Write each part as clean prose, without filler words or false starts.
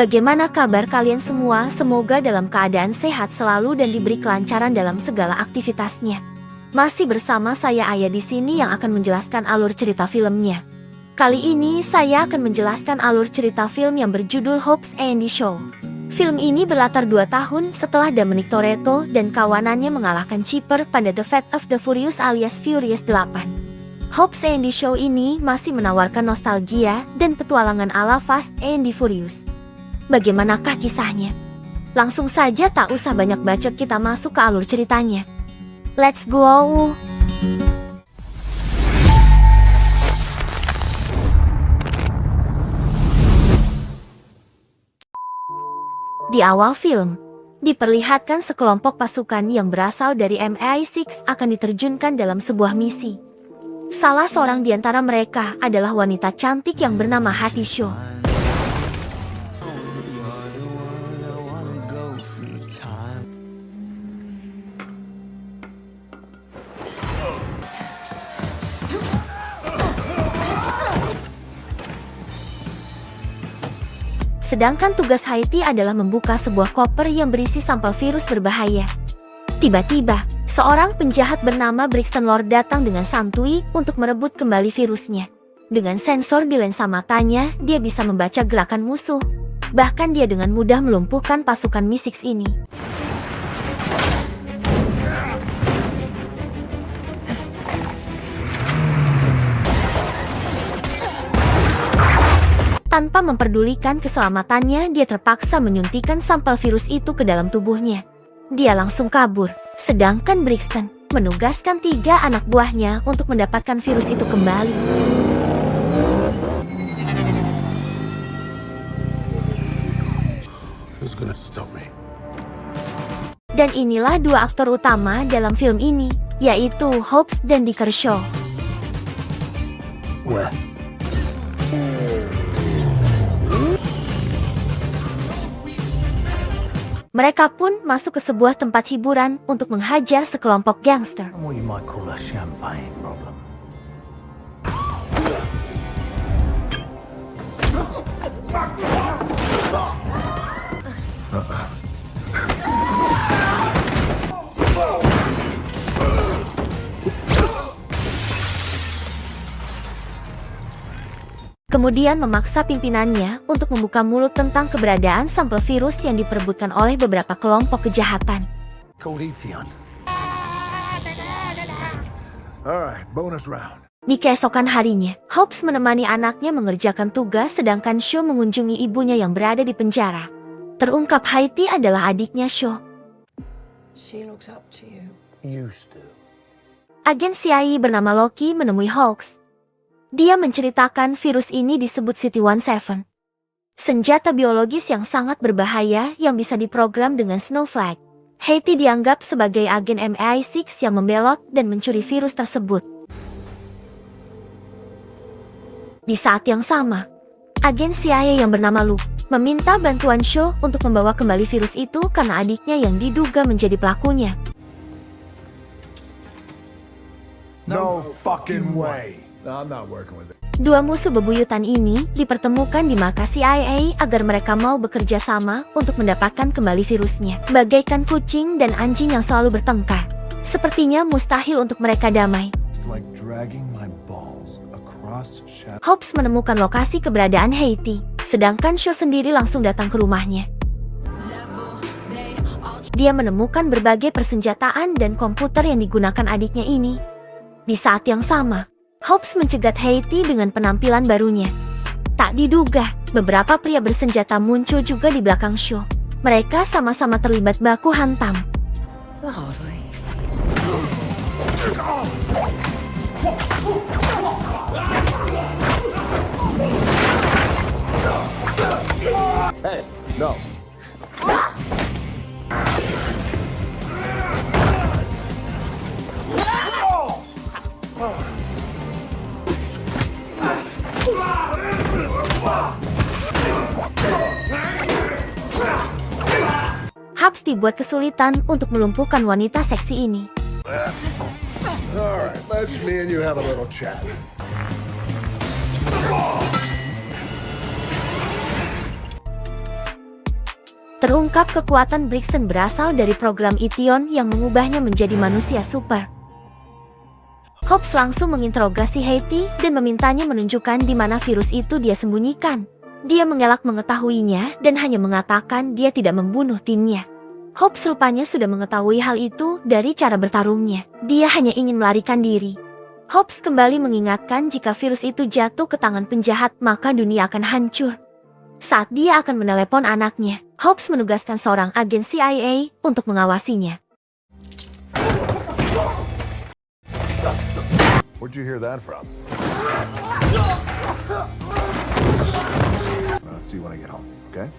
Bagaimana kabar kalian semua? Semoga dalam keadaan sehat selalu dan diberi kelancaran dalam segala aktivitasnya. Masih bersama saya Aya di sini yang akan menjelaskan alur cerita filmnya. Kali ini saya akan menjelaskan alur cerita film yang berjudul Hobbs and Shaw. Film ini berlatar 2 tahun setelah Dominic Toretto dan kawanannya mengalahkan Chipper pada The Fast of the Furious alias Furious 8. Hobbs and Shaw ini masih menawarkan nostalgia dan petualangan ala Fast and the Furious. Bagaimanakah kisahnya? Langsung saja tak usah banyak bacot, kita masuk ke alur ceritanya. Let's go! Di awal film, diperlihatkan sekelompok pasukan yang berasal dari MI6 akan diterjunkan dalam sebuah misi. Salah seorang di antara mereka adalah wanita cantik yang bernama Hattie Shaw. Sedangkan tugas Hattie adalah membuka sebuah koper yang berisi sampel virus berbahaya. Tiba-tiba, seorang penjahat bernama Brixton Lord datang dengan santuy untuk merebut kembali virusnya. Dengan sensor di lensa matanya, dia bisa membaca gerakan musuh. Bahkan dia dengan mudah melumpuhkan pasukan MI6 ini. Tanpa memperdulikan keselamatannya, dia terpaksa menyuntikkan sampel virus itu ke dalam tubuhnya. Dia langsung kabur, sedangkan Brixton menugaskan 3 anak buahnya untuk mendapatkan virus itu kembali. Dan inilah 2 aktor utama dalam film ini, yaitu Hobbs dan Shaw. Mereka pun masuk ke sebuah tempat hiburan untuk menghajar sekelompok gangster. Kemudian memaksa pimpinannya untuk membuka mulut tentang keberadaan sampel virus yang diperebutkan oleh beberapa kelompok kejahatan. Di keesokan harinya, Hobbs menemani anaknya mengerjakan tugas sedangkan Shaw mengunjungi ibunya yang berada di penjara. Terungkap Hattie adalah adiknya Shaw. Agen CIA bernama Loki menemui Hobbs. Dia menceritakan virus ini disebut City-17. Senjata biologis yang sangat berbahaya yang bisa diprogram dengan Snowflake. Hattie dianggap sebagai agen MI6 yang membelot dan mencuri virus tersebut. Di saat yang sama, agen CIA yang bernama Luke meminta bantuan Shaw untuk membawa kembali virus itu karena adiknya yang diduga menjadi pelakunya. No fucking way. No, I'm not working with it. 2 musuh bebuyutan ini dipertemukan di markas CIA agar mereka mau bekerja sama untuk mendapatkan kembali virusnya. Bagaikan kucing dan anjing yang selalu bertengkar, sepertinya mustahil untuk mereka damai. Hobbs menemukan lokasi keberadaan Hattie, sedangkan Shaw sendiri langsung datang ke rumahnya. Dia menemukan berbagai persenjataan dan komputer yang digunakan adiknya ini. Di saat yang sama, Hobbs mencegat Hattie dengan penampilan barunya. Tak diduga, beberapa pria bersenjata muncul juga di belakang Shaw. Mereka sama-sama terlibat baku hantam. Hey, no. Hobbs dibuat kesulitan untuk melumpuhkan wanita seksi ini. Alright, let's me and you have a little chat. Terungkap kekuatan Brixton berasal dari program Ition yang mengubahnya menjadi manusia super. Hobbs langsung menginterogasi Haiti dan memintanya menunjukkan di mana virus itu dia sembunyikan. Dia mengelak mengetahuinya dan hanya mengatakan dia tidak membunuh timnya. Hobbs rupanya sudah mengetahui hal itu dari cara bertarungnya. Dia hanya ingin melarikan diri. Hobbs kembali mengingatkan jika virus itu jatuh ke tangan penjahat maka dunia akan hancur. Saat dia akan menelepon anaknya, Hobbs menugaskan seorang agen CIA untuk mengawasinya. Where'd you hear that from? See you when I get home, okay?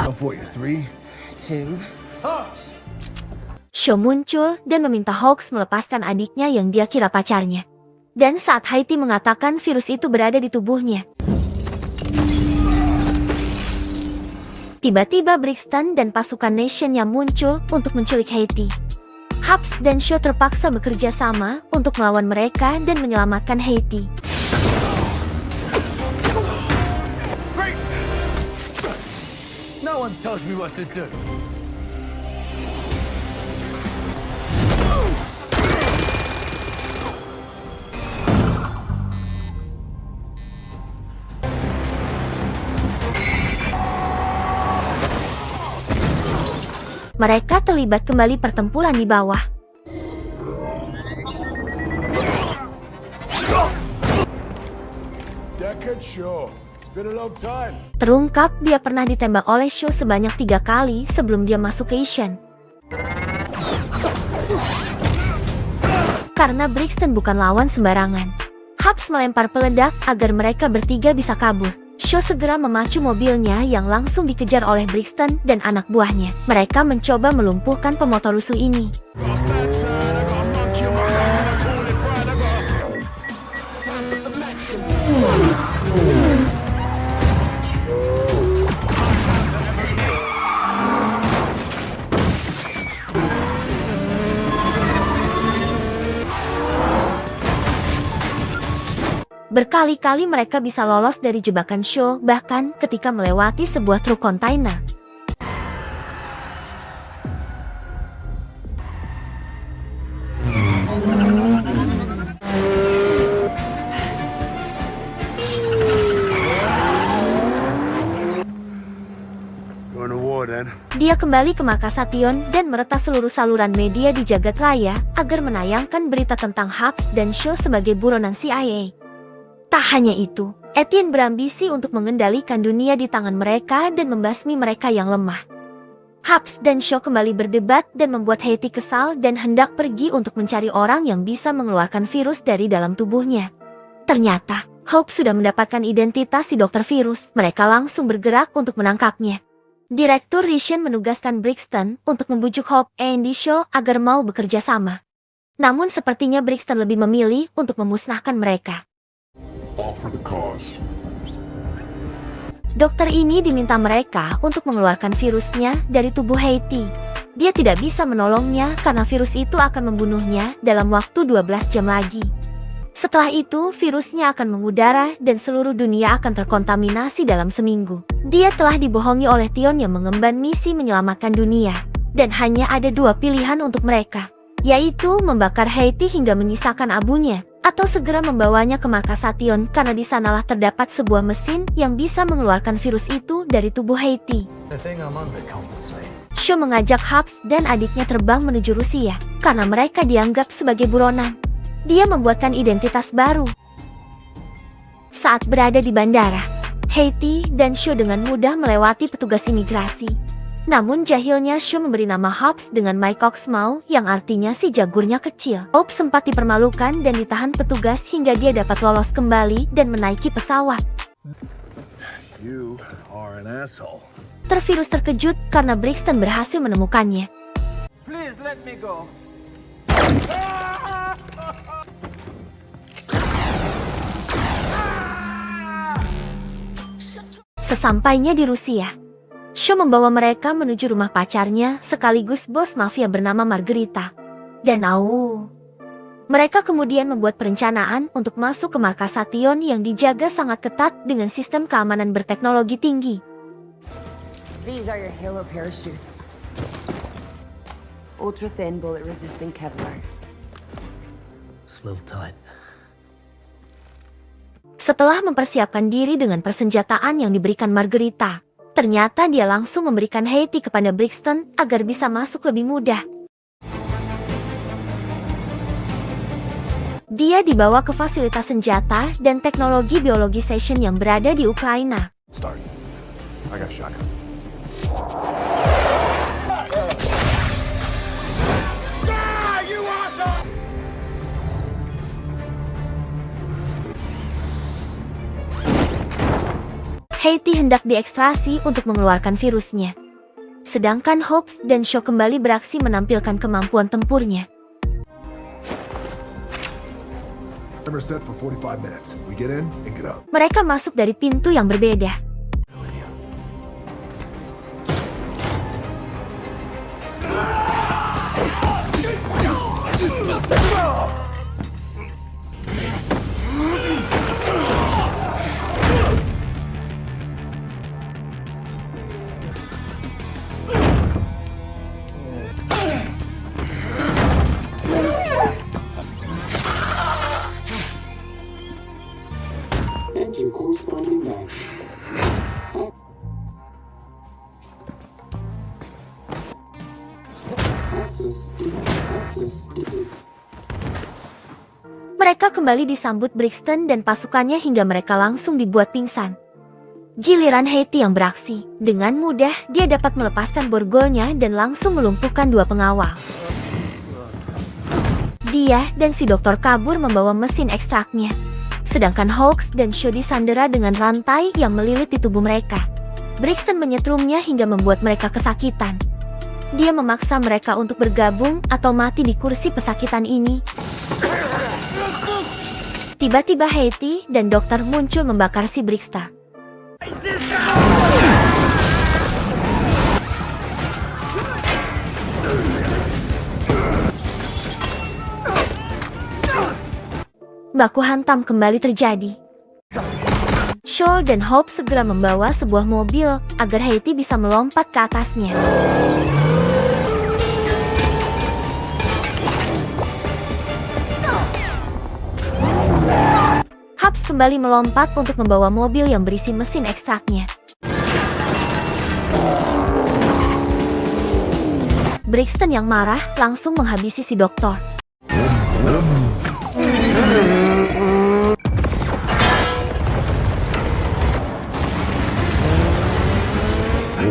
Go for you. 3, 2, Hobbs! Shaw muncul dan meminta Hawks melepaskan adiknya yang dia kira pacarnya. Dan saat Haiti mengatakan virus itu berada di tubuhnya, tiba-tiba Brixton dan pasukan Nation yang muncul untuk menculik Haiti. Hobbs dan Shaw terpaksa bekerja sama untuk melawan mereka dan menyelamatkan Haiti. No one tells me what to do. Mereka terlibat kembali pertempuran di bawah. Deckard Shaw. It's been a long time. Terungkap dia pernah ditembak oleh Shaw sebanyak 3 kali sebelum dia masuk ke Ition. Karena Brixton bukan lawan sembarangan, Hobbs melempar peledak agar mereka bertiga bisa kabur. Shaw segera memacu mobilnya yang langsung dikejar oleh Brixton dan anak buahnya. Mereka mencoba melumpuhkan pemotor rusuh ini. Berkali-kali mereka bisa lolos dari jebakan Shaw, bahkan ketika melewati sebuah truk kontainer. Going to war then. Dia kembali ke markas Ition dan meretas seluruh saluran media di jagat raya agar menayangkan berita tentang Hobbs dan Shaw sebagai buronan CIA. Tak hanya itu, Etienne berambisi untuk mengendalikan dunia di tangan mereka dan membasmi mereka yang lemah. Hobbs dan Shaw kembali berdebat dan membuat Haiti kesal dan hendak pergi untuk mencari orang yang bisa mengeluarkan virus dari dalam tubuhnya. Ternyata, Hope sudah mendapatkan identitas si dokter virus. Mereka langsung bergerak untuk menangkapnya. Direktur Rishon menugaskan Brixton untuk membujuk Hope and Shaw agar mau bekerja sama. Namun sepertinya Brixton lebih memilih untuk memusnahkan mereka. All for the cause. Dokter ini diminta mereka untuk mengeluarkan virusnya dari tubuh Haiti. Dia tidak bisa menolongnya karena virus itu akan membunuhnya dalam waktu 12 jam lagi. Setelah itu, virusnya akan mengudara dan seluruh dunia akan terkontaminasi dalam seminggu. Dia telah dibohongi oleh Tion yang mengemban misi menyelamatkan dunia. Dan hanya ada 2 pilihan untuk mereka, yaitu membakar Haiti hingga menyisakan abunya, atau segera membawanya ke markas Tion karena di sanalah terdapat sebuah mesin yang bisa mengeluarkan virus itu dari tubuh Haiti. Shaw mengajak Hobbs dan adiknya terbang menuju Rusia karena mereka dianggap sebagai buronan. Dia membuatkan identitas baru. Saat berada di bandara, Haiti dan Shaw dengan mudah melewati petugas imigrasi. Namun jahilnya Shaw memberi nama Hobbs dengan Mike Oxmow yang artinya si jagurnya kecil. Hobbs sempat dipermalukan dan ditahan petugas hingga dia dapat lolos kembali dan menaiki pesawat. You are an asshole. Tervirus terkejut karena Brixton berhasil menemukannya. Please let me go. Sesampainya di Rusia, Shaw membawa mereka menuju rumah pacarnya sekaligus bos mafia bernama Margarita. Dan Mereka kemudian membuat perencanaan untuk masuk ke markas Sation yang dijaga sangat ketat dengan sistem keamanan berteknologi tinggi. These are your Halo parachutes. Ultra-thin, bullet-resistant Kevlar. It's a little tight. Setelah mempersiapkan diri dengan persenjataan yang diberikan Margarita, ternyata dia langsung memberikan Haiti kepada Brixton agar bisa masuk lebih mudah. Dia dibawa ke fasilitas senjata dan teknologi biologi Station yang berada di Ukraina. Start. I got shotgun. Haiti hendak diekstrasi untuk mengeluarkan virusnya. Sedangkan Hobbs dan Shaw kembali beraksi menampilkan kemampuan tempurnya. Timer set for 45 minutes. We get in and get out. Mereka masuk dari pintu yang berbeda. Enter corresponding match. Access denied. Mereka kembali disambut Brixton dan pasukannya hingga mereka langsung dibuat pingsan. Giliran Haiti yang beraksi. Dengan mudah, dia dapat melepaskan borgolnya dan langsung melumpuhkan dua pengawal. Dia dan si dokter kabur membawa mesin ekstraknya. Sedangkan Hawks dan Shaw disandera dengan rantai yang melilit di tubuh mereka. Brixton menyetrumnya hingga membuat mereka kesakitan. Dia memaksa mereka untuk bergabung atau mati di kursi pesakitan ini. Tiba-tiba Haiti dan dokter muncul membakar si Brixton. Baku hantam kembali terjadi. Shaw dan Hope segera membawa sebuah mobil agar Haiti bisa melompat ke atasnya. Hobbs kembali melompat untuk membawa mobil yang berisi mesin ekstraknya. Brixton yang marah langsung menghabisi si dokter.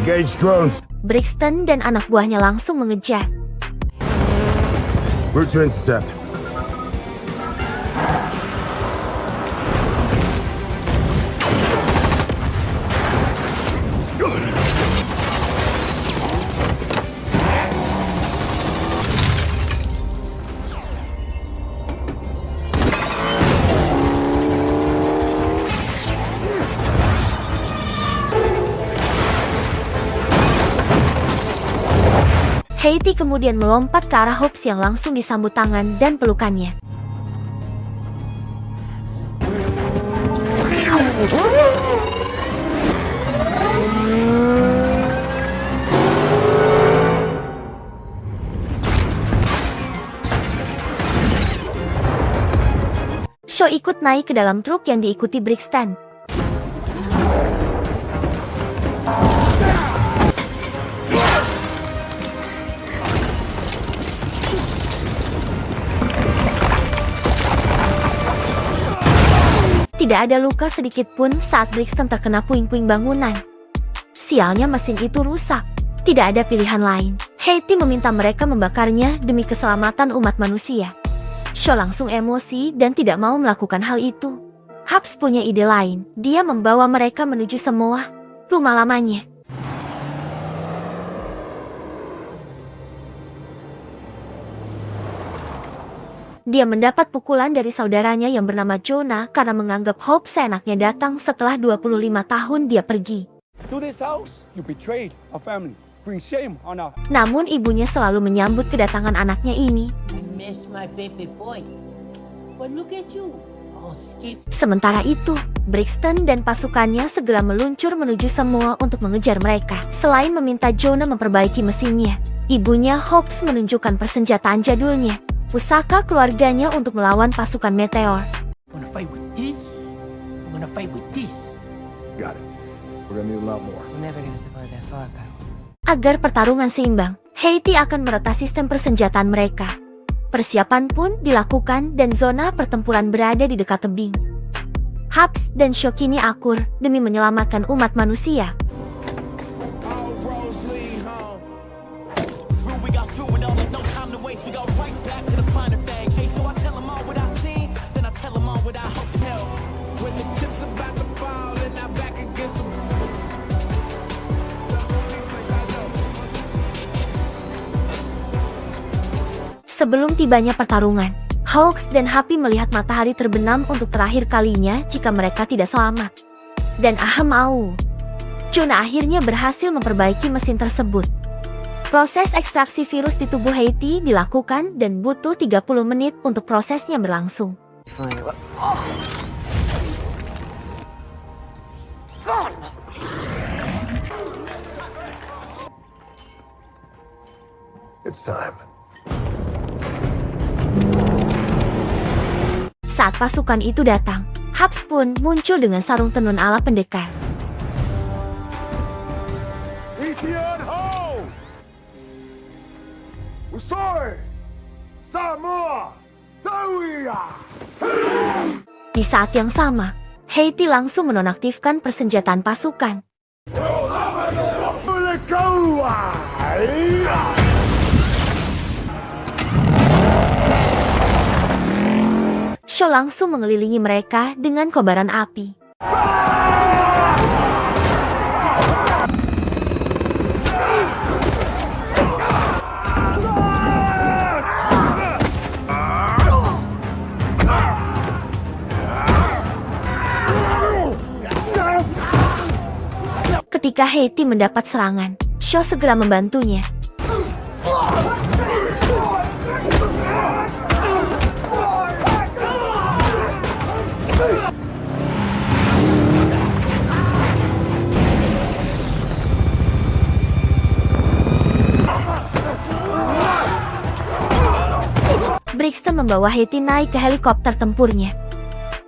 Engage drones. Brixton dan anak buahnya langsung mengejar. Route to intercept. Haiti kemudian melompat ke arah Hobbs yang langsung disambut tangan dan pelukannya. Shaw ikut naik ke dalam truk yang diikuti Brixton. Tidak ada luka sedikit pun saat Brixton terkena puing-puing bangunan. Sialnya mesin itu rusak. Tidak ada pilihan lain. Haiti meminta mereka membakarnya demi keselamatan umat manusia. Shaw langsung emosi dan tidak mau melakukan hal itu. Hobbs punya ide lain. Dia membawa mereka menuju semua rumah lamanya. Dia mendapat pukulan dari saudaranya yang bernama Jonah karena menganggap Hope seenaknya datang setelah 25 tahun dia pergi. To this house, you betrayed our family. bring shame on our... Namun ibunya selalu menyambut kedatangan anaknya ini. I miss my baby boy. But look at you, all scared. Sementara itu, Brixton dan pasukannya segera meluncur menuju semua untuk mengejar mereka. Selain meminta Jonah memperbaiki mesinnya, ibunya Hobbs menunjukkan persenjataan jadulnya, pusaka keluarganya untuk melawan pasukan meteor. Wanna fight with this? I'm gonna fight with this. Got it. We're gonna need a lot more. We're never gonna survive that firepower. Agar pertarungan seimbang, Haiti akan meretas sistem persenjataan mereka. Persiapan pun dilakukan dan zona pertempuran berada di dekat tebing. Hobbs dan Shaw kini akur demi menyelamatkan umat manusia. Sebelum tibanya pertarungan, Hawks dan Happy melihat matahari terbenam untuk terakhir kalinya jika mereka tidak selamat. Dan ahem au. Jonah akhirnya berhasil memperbaiki mesin tersebut. Proses ekstraksi virus di tubuh Haiti dilakukan dan butuh 30 menit untuk prosesnya berlangsung. It's time. Saat pasukan itu datang, Hobbs pun muncul dengan sarung tenun ala pendekar. Etienne Ho! Usoi! Samoa! Tawia! Di saat yang sama, Haiti langsung menonaktifkan persenjataan pasukan. Mulekaua! Shaw langsung mengelilingi mereka dengan kobaran api. Ketika Haiti mendapat serangan, Shaw segera membantunya. Brixton membawa Haiti naik ke helikopter tempurnya.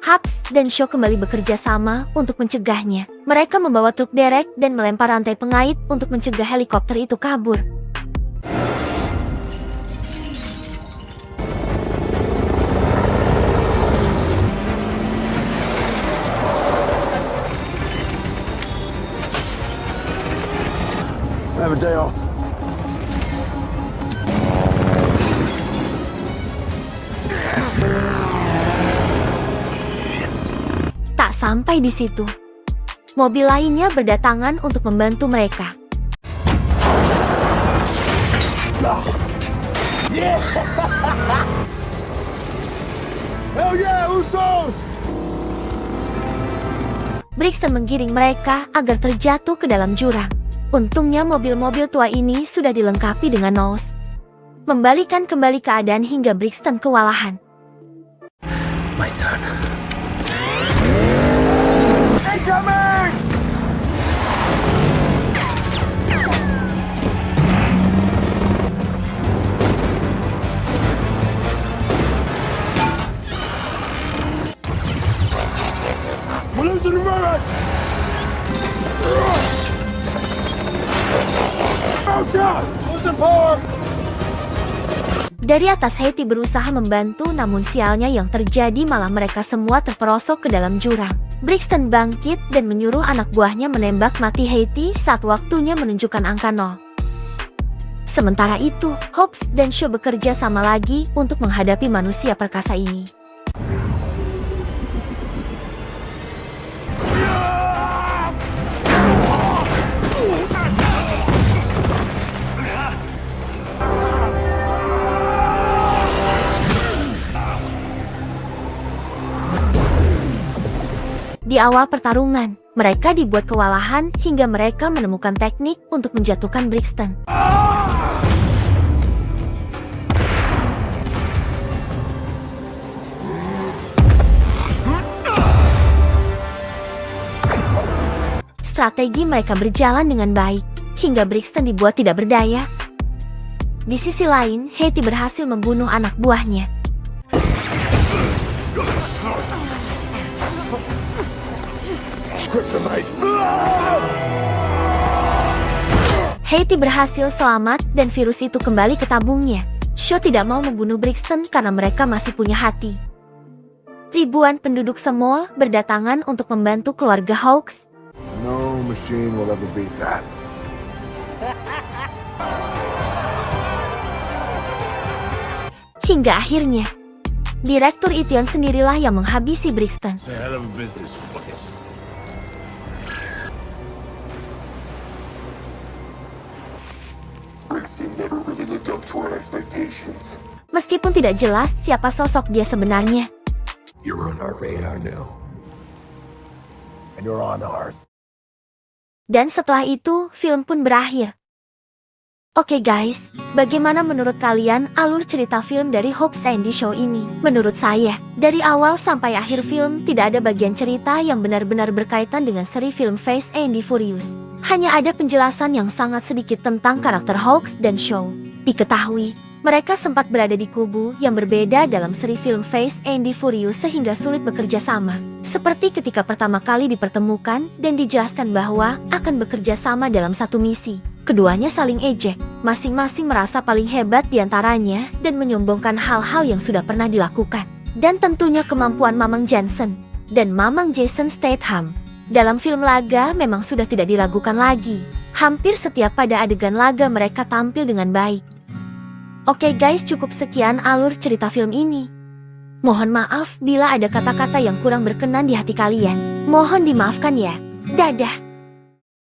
Hobbs dan Shaw kembali bekerja sama untuk mencegahnya. Mereka membawa truk derek dan melempar rantai pengait untuk mencegah helikopter itu kabur. I have a day off. Tak sampai di situ, mobil lainnya berdatangan untuk membantu mereka. Hell yeah, Usos! Brixton menggiring mereka agar terjatuh ke dalam jurang. Untungnya mobil-mobil tua ini sudah dilengkapi dengan nose, membalikan kembali keadaan hingga Brixton kewalahan. My turn. Incoming! We're losing the runners! Out out! Losing power! Dari atas Haiti berusaha membantu, namun sialnya yang terjadi malah mereka semua terperosok ke dalam jurang. Brixton bangkit dan menyuruh anak buahnya menembak mati Haiti saat waktunya menunjukkan angka 0. Sementara itu, Hobbs dan Shaw bekerja sama lagi untuk menghadapi manusia perkasa ini. Di Di awal pertarungan, mereka dibuat kewalahan hingga mereka menemukan teknik untuk menjatuhkan Brixton. Strategi mereka berjalan dengan baik, hingga Brixton dibuat tidak berdaya. Di sisi lain, Hetty berhasil membunuh anak buahnya. Hetty berhasil selamat dan virus itu kembali ke tabungnya. Shaw tidak mau membunuh Brixton karena mereka masih punya hati. Ribuan penduduk Semol berdatangan untuk membantu keluarga Hawks. No machine will ever beat that. Hingga akhirnya, Direktur Etion sendirilah yang menghabisi Brixton. It's a hell of a business place. Brixton never really lived up to our expectations. Meskipun tidak jelas siapa sosok dia sebenarnya. You're on our radar now. And you're on ours. Dan setelah itu, film pun berakhir. Oke guys, bagaimana menurut kalian alur cerita film dari Hobbs and Shaw ini? Menurut saya, dari awal sampai akhir film tidak ada bagian cerita yang benar-benar berkaitan dengan seri film Fast and the Furious. Hanya ada penjelasan yang sangat sedikit tentang karakter Hawks dan Shaw. Diketahui, mereka sempat berada di kubu yang berbeda dalam seri film Fast and the Furious sehingga sulit bekerja sama. Seperti ketika pertama kali dipertemukan dan dijelaskan bahwa akan bekerja sama dalam satu misi. Keduanya saling ejek, masing-masing merasa paling hebat di antaranya dan menyombongkan hal-hal yang sudah pernah dilakukan. Dan tentunya kemampuan Mamang Jensen dan Mamang Jason Statham. Dalam film laga memang sudah tidak diragukan lagi. Hampir setiap pada adegan laga mereka tampil dengan baik. Oke guys, cukup sekian alur cerita film ini. Mohon maaf bila ada kata-kata yang kurang berkenan di hati kalian. Mohon dimaafkan ya. Dadah.